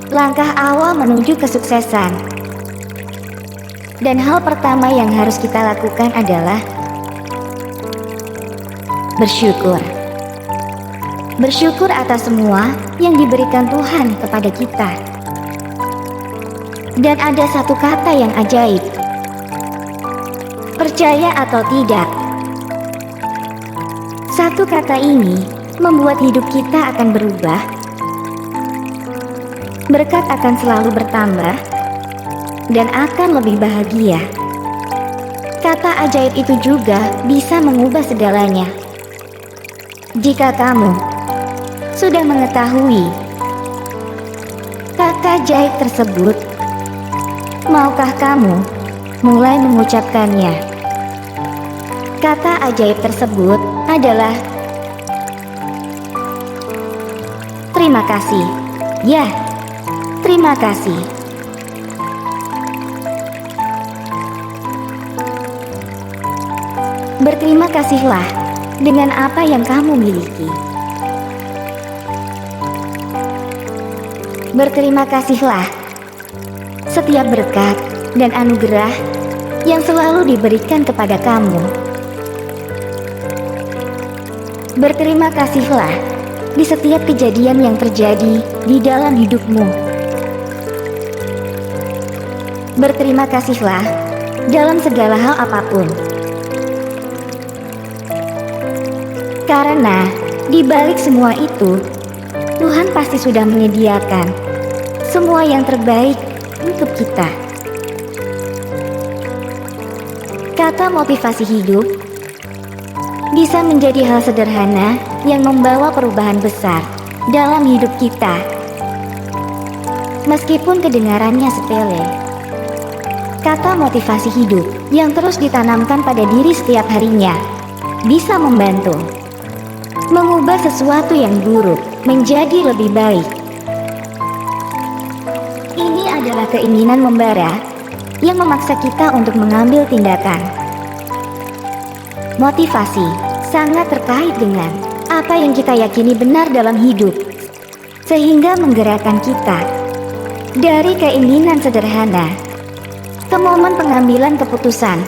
Langkah awal menuju kesuksesan. Dan hal pertama yang harus kita lakukan adalah bersyukur. Bersyukur atas semua yang diberikan Tuhan kepada kita. Dan ada satu kata yang ajaib. Percaya atau tidak, satu kata ini membuat hidup kita akan berubah. Berkat akan selalu bertambah dan akan lebih bahagia. Kata ajaib itu juga bisa mengubah segalanya. Jika kamu sudah mengetahui kata ajaib tersebut, maukah kamu mulai mengucapkannya? Kata ajaib tersebut adalah terima kasih. Ya, terima kasih. Berterima kasihlah dengan apa yang kamu miliki. Berterima kasihlah setiap berkat dan anugerah yang selalu diberikan kepada kamu. Berterima kasihlah di setiap kejadian yang terjadi di dalam hidupmu. Berterima kasihlah dalam segala hal apapun. Karena di balik semua itu, Tuhan pasti sudah menyediakan semua yang terbaik untuk kita. Kata motivasi hidup bisa menjadi hal sederhana yang membawa perubahan besar dalam hidup kita. Meskipun kedengarannya sepele, kata motivasi hidup yang terus ditanamkan pada diri setiap harinya bisa membantu mengubah sesuatu yang buruk menjadi lebih baik. Ini adalah keinginan membara yang memaksa kita untuk mengambil tindakan. Motivasi sangat terkait dengan apa yang kita yakini benar dalam hidup, sehingga menggerakkan kita dari keinginan sederhana ke momen pengambilan keputusan.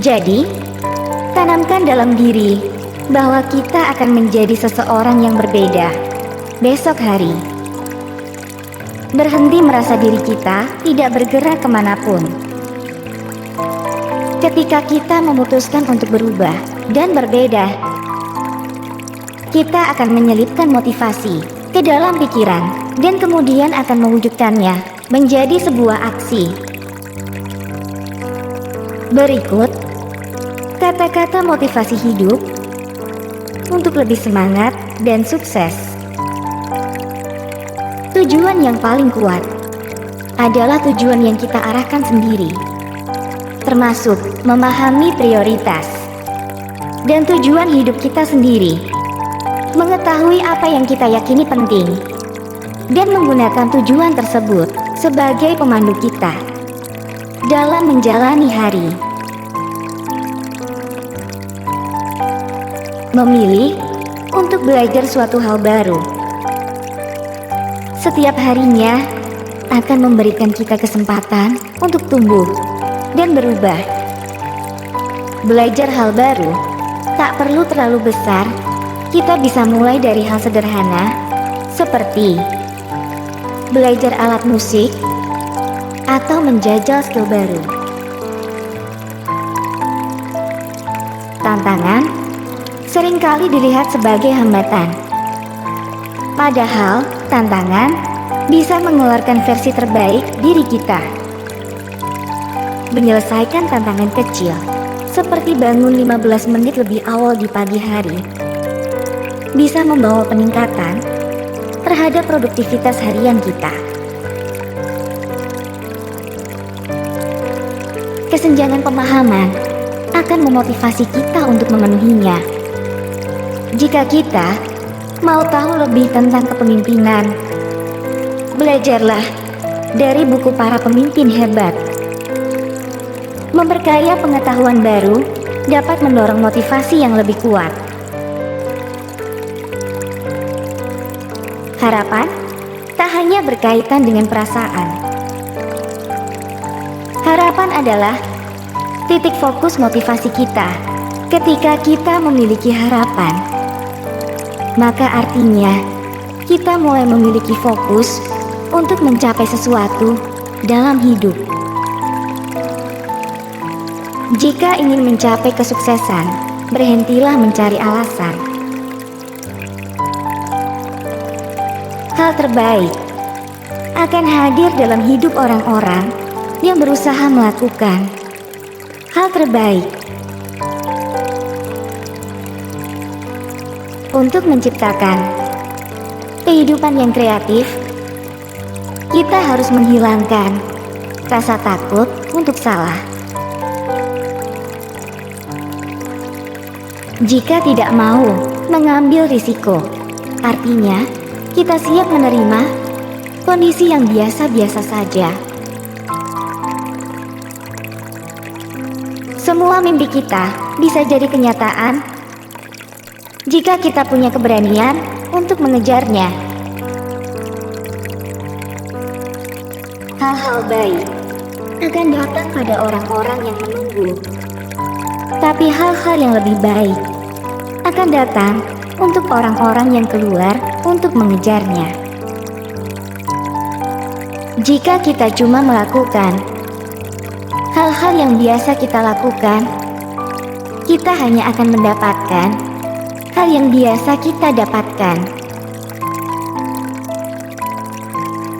Jadi, tanamkan dalam diri bahwa kita akan menjadi seseorang yang berbeda besok hari. Berhenti merasa diri kita tidak bergerak kemanapun. Ketika kita memutuskan untuk berubah dan berbeda, kita akan menyelipkan motivasi ke dalam pikiran dan kemudian akan mewujudkannya menjadi sebuah aksi. Berikut kata-kata motivasi hidup untuk lebih semangat dan sukses. Tujuan yang paling kuat adalah tujuan yang kita arahkan sendiri, termasuk memahami prioritas dan tujuan hidup kita sendiri, mengetahui apa yang kita yakini penting, dan menggunakan tujuan tersebut sebagai pemandu kita dalam menjalani hari. Memilih untuk belajar suatu hal baru setiap harinya akan memberikan kita kesempatan untuk tumbuh dan berubah. Belajar hal baru tak perlu terlalu besar. Kita bisa mulai dari hal sederhana seperti belajar alat musik atau menjajal skill baru. Tantangan seringkali dilihat sebagai hambatan. Padahal tantangan bisa mengeluarkan versi terbaik diri kita. Menyelesaikan tantangan kecil seperti bangun 15 menit lebih awal di pagi hari bisa membawa peningkatan terhadap produktivitas harian kita. Kesenjangan pemahaman akan memotivasi kita untuk memenuhinya. Jika kita mau tahu lebih tentang kepemimpinan, belajarlah dari buku para pemimpin hebat. Memperkaya pengetahuan baru dapat mendorong motivasi yang lebih kuat. Harapan tak hanya berkaitan dengan perasaan. Harapan adalah titik fokus motivasi kita. Ketika kita memiliki harapan, maka artinya kita mulai memiliki fokus untuk mencapai sesuatu dalam hidup. Jika ingin mencapai kesuksesan, berhentilah mencari alasan. Hal terbaik akan hadir dalam hidup orang-orang yang berusaha melakukan hal terbaik. Untuk menciptakan kehidupan yang kreatif, kita harus menghilangkan rasa takut untuk salah. Jika tidak mau mengambil risiko, artinya kita siap menerima kondisi yang biasa-biasa saja. Semua mimpi kita bisa jadi kenyataan jika kita punya keberanian untuk mengejarnya. Hal-hal baik akan datang pada orang-orang yang menunggu, tapi hal-hal yang lebih baik akan datang untuk orang-orang yang keluar untuk mengejarnya. Jika kita cuma melakukan hal-hal yang biasa kita lakukan, kita hanya akan mendapatkan hal yang biasa kita dapatkan.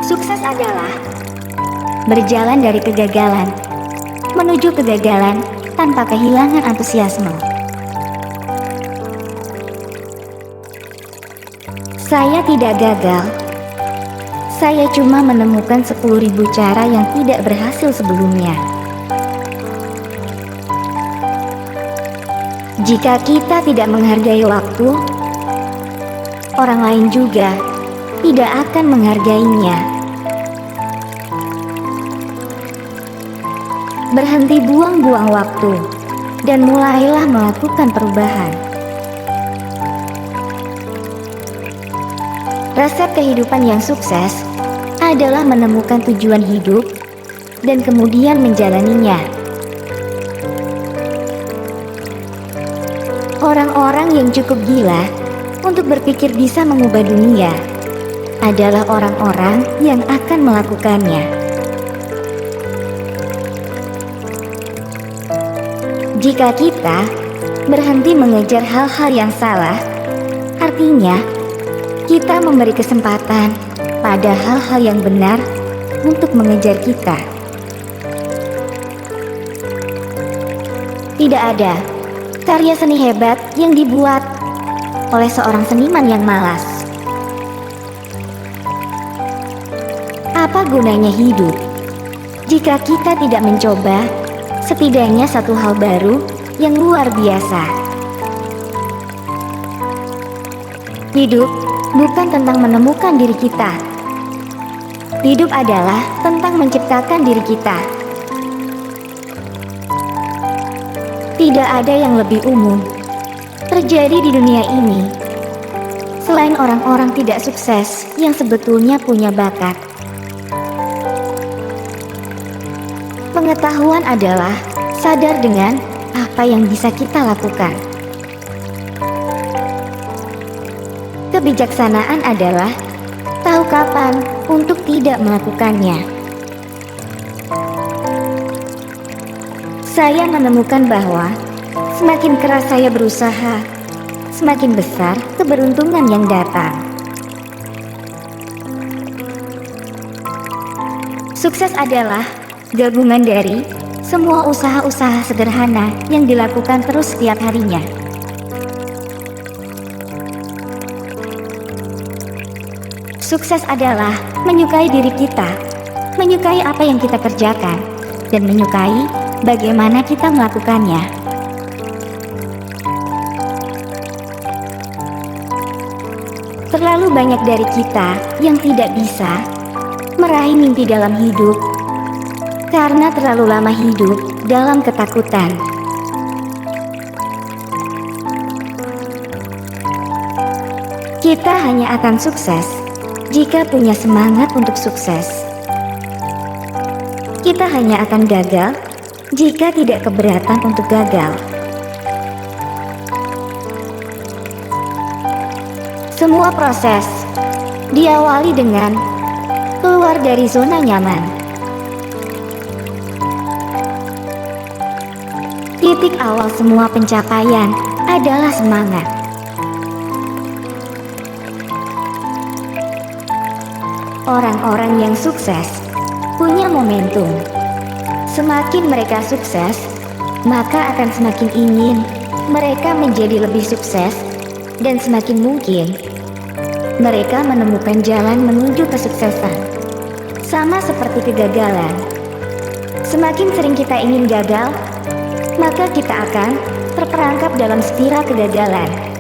Sukses adalah berjalan dari kegagalan menuju kegagalan tanpa kehilangan antusiasme. Saya tidak gagal. Saya cuma menemukan 10.000 cara yang tidak berhasil sebelumnya. Jika kita tidak menghargai waktu, orang lain juga tidak akan menghargainya. Berhenti buang-buang waktu dan mulailah melakukan perubahan. Resep kehidupan yang sukses adalah menemukan tujuan hidup dan kemudian menjalaninya. Orang-orang yang cukup gila untuk berpikir bisa mengubah dunia adalah orang-orang yang akan melakukannya. Jika kita berhenti mengejar hal-hal yang salah, artinya kita memberi kesempatan pada hal-hal yang benar untuk mengejar kita. Tidak ada karya seni hebat yang dibuat oleh seorang seniman yang malas. Apa gunanya hidup jika kita tidak mencoba setidaknya satu hal baru yang luar biasa? Hidup bukan tentang menemukan diri kita. Hidup adalah tentang menciptakan diri kita. Tidak ada yang lebih umum terjadi di dunia ini selain orang-orang tidak sukses yang sebetulnya punya bakat. Pengetahuan adalah sadar dengan apa yang bisa kita lakukan. Kebijaksanaan adalah tahu kapan untuk tidak melakukannya. Saya menemukan bahwa semakin keras saya berusaha, semakin besar keberuntungan yang datang. Sukses adalah gabungan dari semua usaha-usaha sederhana yang dilakukan terus setiap harinya. Sukses adalah menyukai diri kita, menyukai apa yang kita kerjakan, dan menyukai bagaimana kita melakukannya. Terlalu banyak dari kita yang tidak bisa meraih mimpi dalam hidup karena terlalu lama hidup dalam ketakutan. Kita hanya akan sukses jika punya semangat untuk sukses. Kita hanya akan gagal jika tidak keberatan untuk gagal. Semua proses diawali dengan keluar dari zona nyaman. Titik awal semua pencapaian adalah semangat. Orang-orang yang sukses punya momentum. Semakin mereka sukses, maka akan semakin ingin mereka menjadi lebih sukses, dan semakin mungkin mereka menemukan jalan menuju kesuksesan. Sama seperti kegagalan. Semakin sering kita ingin gagal, maka kita akan terperangkap dalam spiral kegagalan.